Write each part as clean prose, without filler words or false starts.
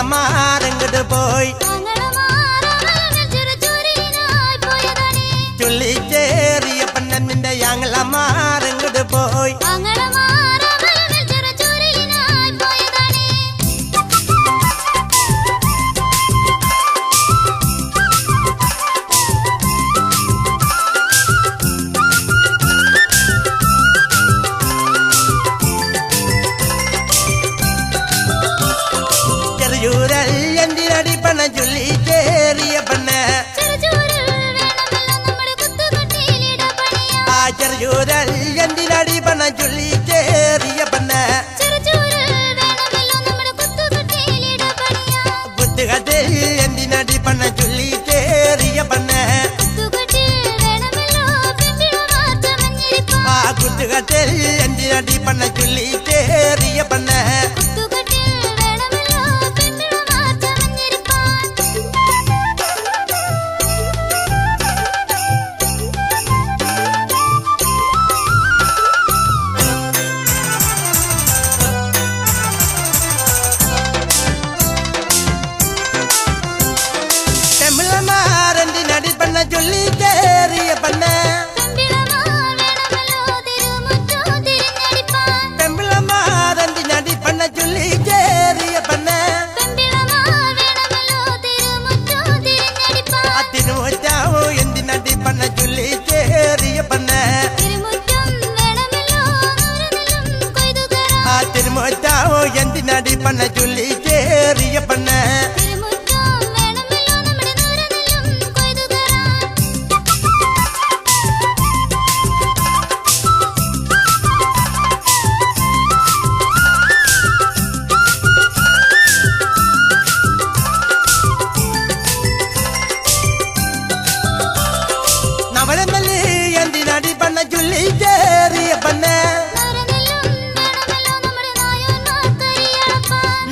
ആങ്ങളമാരെങ്ങോട്ട് പോയി ചൊല്ലിച്ചേറിയ പെണ്ണിന്റെ ആങ്ങളമാരെങ്ങോട്ട് പോയി എന്തിനടി പണ ചൊല്ലി ചേറിയ പെണ്ണ് ആ ചെറുചൂരൽ എന്തിനടി പണ ചൊല്ലി ചേറിയ പെണ്ണ് കുത്തുകട്ടിൽ എന്തിനടി പണ ചൊല്ലി ചേറിയ പെണ്ണ് ആ കുത്തുകട്ടിൽ എന്തിനടി പണ ചൊല്ലി ചേറിയ പെണ്ണ് ചൊല്ലി ചേറിയ പെണ്ണ് പെമ്പിളമാരന്തിനടി പെണ്ണ ചൊല്ലി ചേറിയ പെണ്ണ് തിരുമുറ്റാവോ എന്തിനടി പെണ്ണ ചൊല്ലി ചേറിയ പെണ്ണ് ആ തിരുമുറ്റാവോ എന്തിനടി പെണ്ണ ചൊല്ലി ചേറിയ പെണ്ണ് എന്തിനടി പണ്ണ ചൊല്ലി ചേറിയ പെണ്ണ്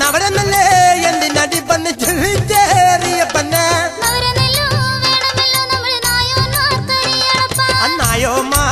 നവരനല്ലേ എന്തിനടി പണ്ണ ചൊല്ലി ചേറിയ പെണ്ണ് അന്നായോ മാ